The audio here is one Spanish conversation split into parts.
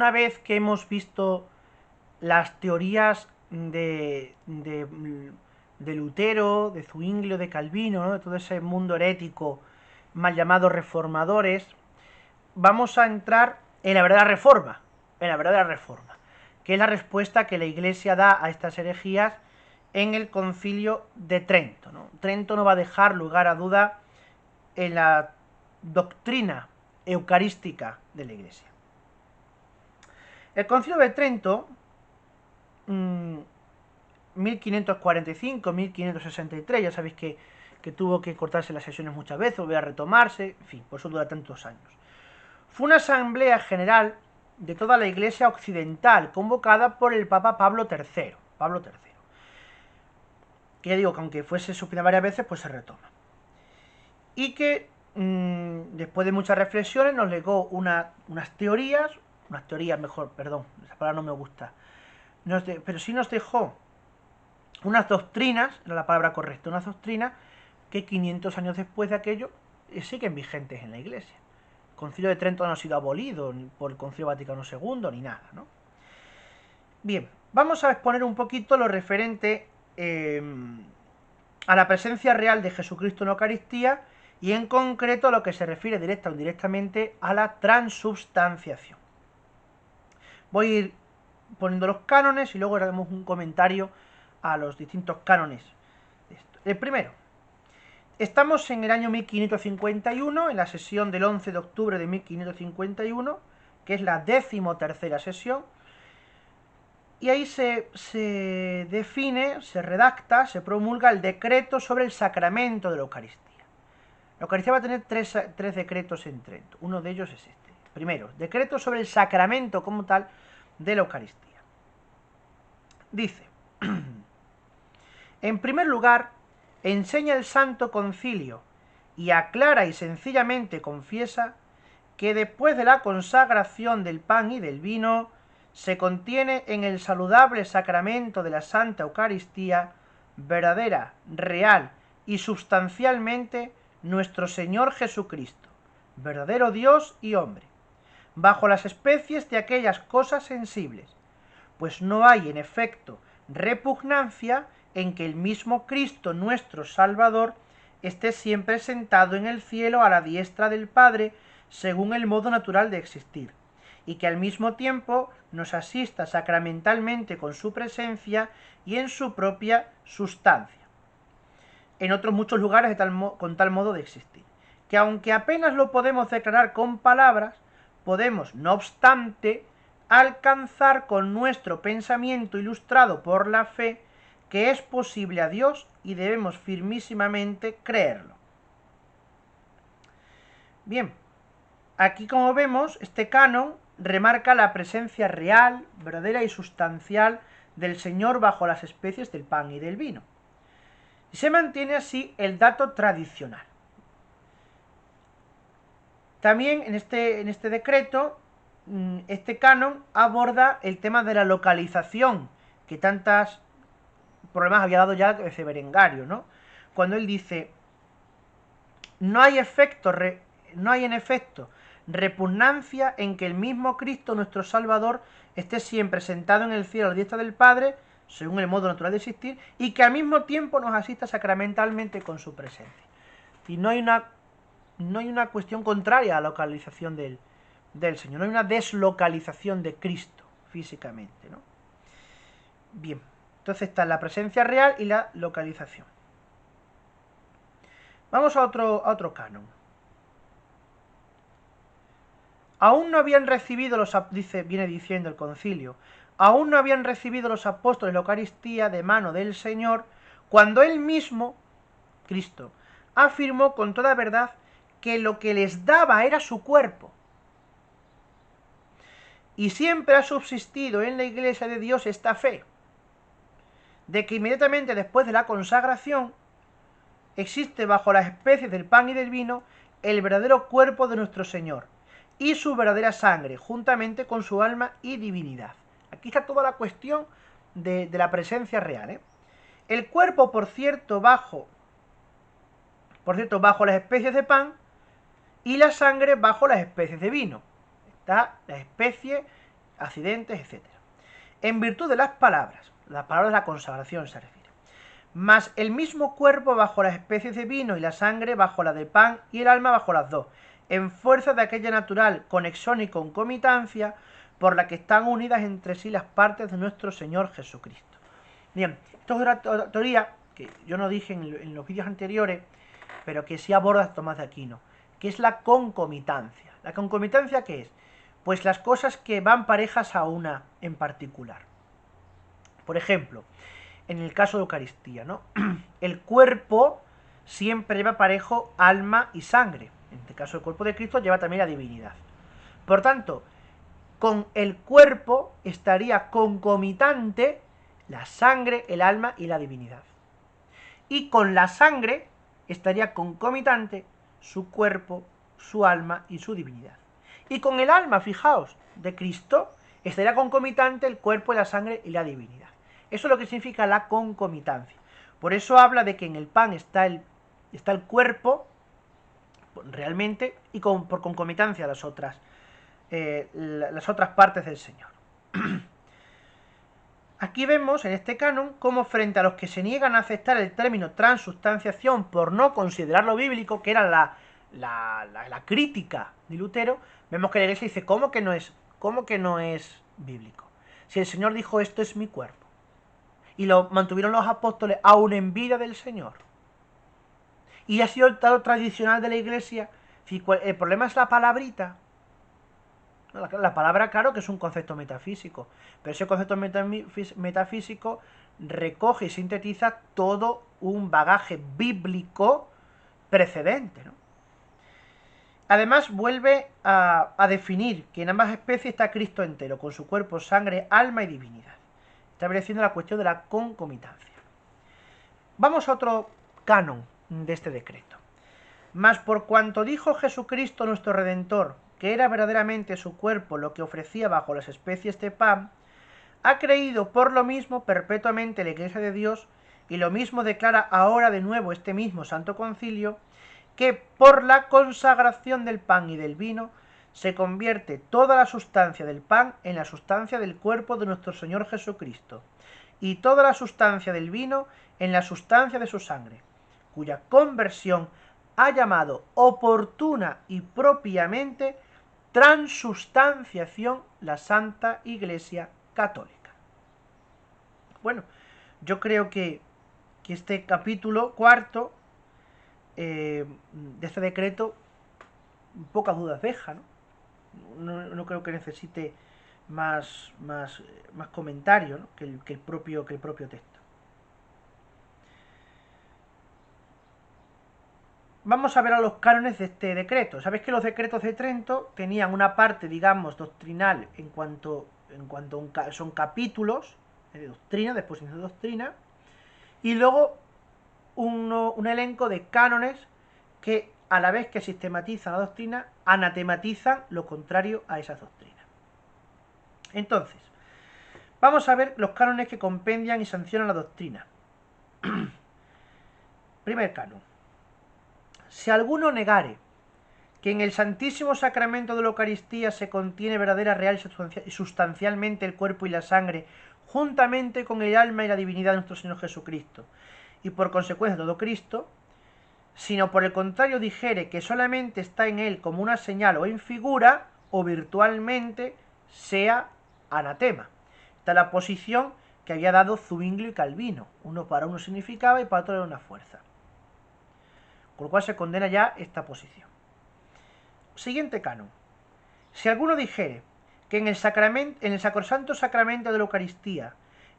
una vez que hemos visto las teorías de Lutero, de Zwinglio, de Calvino, ¿no?, de todo ese mundo herético mal llamado reformadores, vamos a entrar en la verdadera reforma, que es la respuesta que la Iglesia da a estas herejías en el Concilio de Trento, ¿no? Trento no va a dejar lugar a duda en la doctrina eucarística de la Iglesia. El Concilio de Trento, 1545-1563, ya sabéis que tuvo que cortarse las sesiones muchas veces, volver a retomarse, en fin, por eso dura tantos años. Fue una asamblea general de toda la Iglesia occidental, convocada por el Papa Pablo III. Que ya digo que aunque fuese suprimida varias veces, pues se retoma. Y que después de muchas reflexiones nos legó unas teorías mejor, perdón, esa palabra no me gusta, pero sí nos dejó unas doctrinas, era la palabra correcta, unas doctrinas que 500 años después de aquello siguen vigentes en la Iglesia. El Concilio de Trento no ha sido abolido ni por el Concilio Vaticano II ni nada, ¿no? Bien, vamos a exponer un poquito lo referente a la presencia real de Jesucristo en la Eucaristía y en concreto a lo que se refiere directa o indirectamente a la transubstanciación. Voy a ir poniendo los cánones y luego haremos un comentario a los distintos cánones de esto. El primero, estamos en el año 1551, en la sesión del 11 de octubre de 1551, que es la 13ª sesión, y ahí se define, se redacta, se promulga el decreto sobre el sacramento de la Eucaristía. La Eucaristía va a tener tres decretos en Trento, uno de ellos es este. Primero, decreto sobre el sacramento como tal de la Eucaristía. Dice, en primer lugar, enseña el Santo Concilio y aclara y sencillamente confiesa que después de la consagración del pan y del vino, se contiene en el saludable sacramento de la Santa Eucaristía, verdadera, real y sustancialmente nuestro Señor Jesucristo, verdadero Dios y hombre, bajo las especies de aquellas cosas sensibles, pues no hay en efecto repugnancia en que el mismo Cristo nuestro Salvador esté siempre sentado en el cielo a la diestra del Padre, según el modo natural de existir, y que al mismo tiempo nos asista sacramentalmente con su presencia y en su propia sustancia, en otros muchos lugares con tal modo de existir, que aunque apenas lo podemos declarar con palabras, podemos, no obstante, alcanzar con nuestro pensamiento ilustrado por la fe que es posible a Dios y debemos firmísimamente creerlo. Bien, aquí como vemos, este canon remarca la presencia real, verdadera y sustancial del Señor bajo las especies del pan y del vino. Y se mantiene así el dato tradicional. También en este decreto, este canon aborda el tema de la localización, que tantos problemas había dado ya ese Berengario, ¿no? Cuando él dice, no hay en efecto repugnancia en que el mismo Cristo nuestro Salvador esté siempre sentado en el cielo a la diestra del Padre, según el modo natural de existir, y que al mismo tiempo nos asista sacramentalmente con su presencia. Y no hay una cuestión contraria a la localización del Señor, no hay una deslocalización de Cristo físicamente, ¿no? Bien, entonces está la presencia real y la localización. Vamos a otro canon. Aún no habían recibido viene diciendo el concilio, aún no habían recibido los apóstoles la Eucaristía de mano del Señor, cuando él mismo, Cristo, afirmó con toda verdad que lo que les daba era su cuerpo. Y siempre ha subsistido en la Iglesia de Dios esta fe, de que inmediatamente después de la consagración existe bajo las especies del pan y del vino el verdadero cuerpo de nuestro Señor y su verdadera sangre, juntamente con su alma y divinidad. Aquí está toda la cuestión de la presencia real, ¿eh? El cuerpo, por cierto, bajo las especies de pan y la sangre bajo las especies de vino. Está la especie accidentes, etc. En virtud de las palabras de la consagración se refiere, mas el mismo cuerpo bajo las especies de vino y la sangre bajo la del pan y el alma bajo las dos, en fuerza de aquella natural conexión y concomitancia por la que están unidas entre sí las partes de nuestro Señor Jesucristo. Bien, esto es una teoría que yo no dije en los vídeos anteriores, pero que sí aborda Tomás de Aquino, que es la concomitancia. ¿La concomitancia qué es? Pues las cosas que van parejas a una en particular. Por ejemplo, en el caso de Eucaristía, ¿no? El cuerpo siempre lleva parejo alma y sangre. En este caso, el cuerpo de Cristo lleva también la divinidad. Por tanto, con el cuerpo estaría concomitante la sangre, el alma y la divinidad. Y con la sangre estaría concomitante su cuerpo, su alma y su divinidad. Y con el alma, fijaos, de Cristo, estaría concomitante el cuerpo, la sangre y la divinidad. Eso es lo que significa la concomitancia. Por eso habla de que en el pan está el cuerpo, realmente, y por concomitancia las otras partes del Señor. Aquí vemos en este canon cómo frente a los que se niegan a aceptar el término transubstanciación por no considerarlo bíblico, que era la crítica de Lutero, vemos que la Iglesia dice, ¿cómo que no es bíblico? Si el Señor dijo, esto es mi cuerpo. Y lo mantuvieron los apóstoles aún en vida del Señor. Y ha sido el dado tradicional de la Iglesia. El problema es la palabrita. La palabra, claro, que es un concepto metafísico, pero ese concepto metafísico recoge y sintetiza todo un bagaje bíblico precedente, ¿no? Además, vuelve a definir que en ambas especies está Cristo entero, con su cuerpo, sangre, alma y divinidad, estableciendo la cuestión de la concomitancia. Vamos a otro canon de este decreto. Mas por cuanto dijo Jesucristo nuestro Redentor, que era verdaderamente su cuerpo lo que ofrecía bajo las especies de pan, ha creído por lo mismo perpetuamente la Iglesia de Dios, y lo mismo declara ahora de nuevo este mismo Santo Concilio, que por la consagración del pan y del vino se convierte toda la sustancia del pan en la sustancia del cuerpo de nuestro Señor Jesucristo, y toda la sustancia del vino en la sustancia de su sangre, cuya conversión ha llamado oportuna y propiamente transubstanciación la Santa Iglesia Católica. Bueno, yo creo que este capítulo cuarto de este decreto pocas dudas deja, ¿no? No creo que necesite más comentario, ¿no? que el propio texto. Vamos a ver a los cánones de este decreto. Sabéis que los decretos de Trento tenían una parte, digamos, doctrinal en cuanto son capítulos de doctrina, de exposición de doctrina, y luego un elenco de cánones que, a la vez que sistematizan la doctrina, anatematizan lo contrario a esas doctrinas. Entonces, vamos a ver los cánones que compendian y sancionan la doctrina. Primer canon. Si alguno negare que en el Santísimo Sacramento de la Eucaristía se contiene verdadera, real y sustancialmente el cuerpo y la sangre, juntamente con el alma y la divinidad de nuestro Señor Jesucristo, y por consecuencia todo Cristo, sino por el contrario dijere que solamente está en él como una señal o en figura, o virtualmente, sea anatema. Esta es la posición que había dado Zwinglio y Calvino. Uno para uno significaba y para otro era una fuerza. Con lo cual se condena ya esta posición. Siguiente canon. Si alguno dijere que en el sacrosanto sacramento de la Eucaristía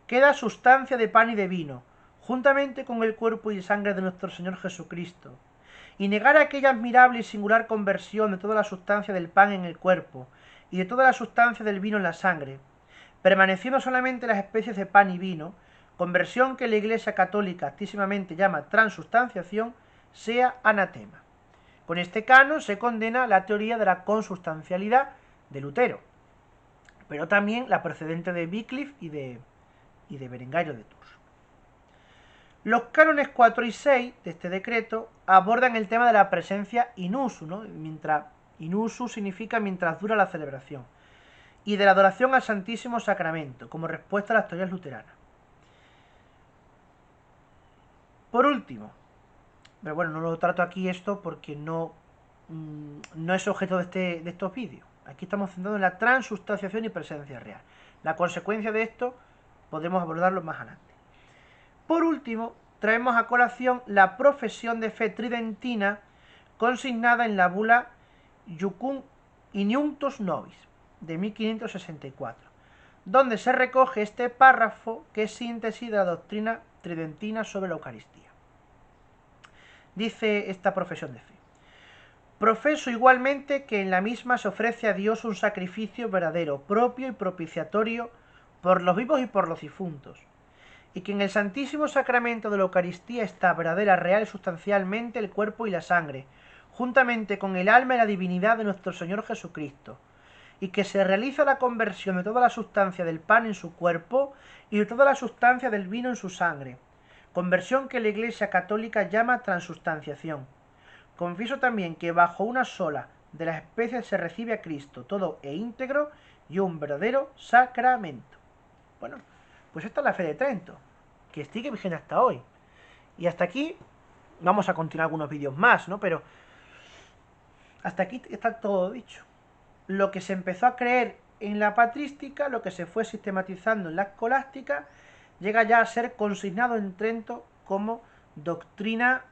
queda sustancia de pan y de vino, juntamente con el cuerpo y sangre de nuestro Señor Jesucristo, y negar aquella admirable y singular conversión de toda la sustancia del pan en el cuerpo y de toda la sustancia del vino en la sangre, permaneciendo solamente las especies de pan y vino, conversión que la Iglesia Católica actísimamente llama transubstanciación, sea anatema. Con este canon se condena la teoría de la consubstancialidad de Lutero, pero también la precedente de Wycliffe y de Berengario de Tours. Los cánones 4 y 6 de este decreto abordan el tema de la presencia in usu, ¿no? In usu significa mientras dura la celebración. y de la adoración al Santísimo Sacramento, como respuesta a las teorías luteranas. Por último, pero bueno, no lo trato aquí esto porque no es objeto de estos vídeos. Aquí estamos centrados en la transubstanciación y presencia real. La consecuencia de esto podremos abordarlo más adelante. Por último, traemos a colación la profesión de fe tridentina consignada en la bula Iucum Iniunctus Nobis de 1564, donde se recoge este párrafo que es síntesis de la doctrina tridentina sobre la Eucaristía. Dice esta profesión de fe: profeso igualmente que en la misma se ofrece a Dios un sacrificio verdadero, propio y propiciatorio por los vivos y por los difuntos, y que en el Santísimo Sacramento de la Eucaristía está verdadera, real y sustancialmente el cuerpo y la sangre, juntamente con el alma y la divinidad de nuestro Señor Jesucristo, y que se realiza la conversión de toda la sustancia del pan en su cuerpo y de toda la sustancia del vino en su sangre, conversión que la Iglesia Católica llama transubstanciación. Confieso también que bajo una sola de las especies se recibe a Cristo, todo e íntegro, y un verdadero sacramento. Bueno, pues esta es la fe de Trento, que sigue vigente hasta hoy. Y hasta aquí vamos a continuar algunos vídeos más, ¿no? Pero hasta aquí está todo dicho. Lo que se empezó a creer en la patrística, lo que se fue sistematizando en la escolástica, llega ya a ser consignado en Trento como doctrina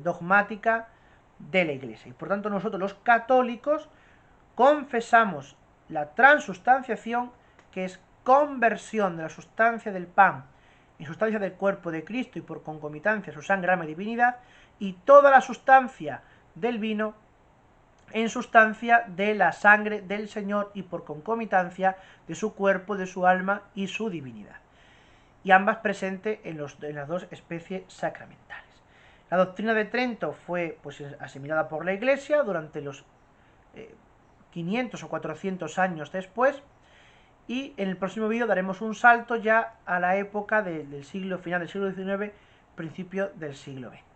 dogmática de la Iglesia. Y por tanto nosotros los católicos confesamos la transubstanciación, que es conversión de la sustancia del pan en sustancia del cuerpo de Cristo y por concomitancia su sangre, alma y divinidad, y toda la sustancia del vino en sustancia de la sangre del Señor y por concomitancia de su cuerpo, de su alma y su divinidad. Y ambas presentes en las dos especies sacramentales. La doctrina de Trento fue pues asimilada por la Iglesia durante los 500 o 400 años después, y en el próximo vídeo daremos un salto ya a la época del siglo final del siglo XIX, principio del siglo XX.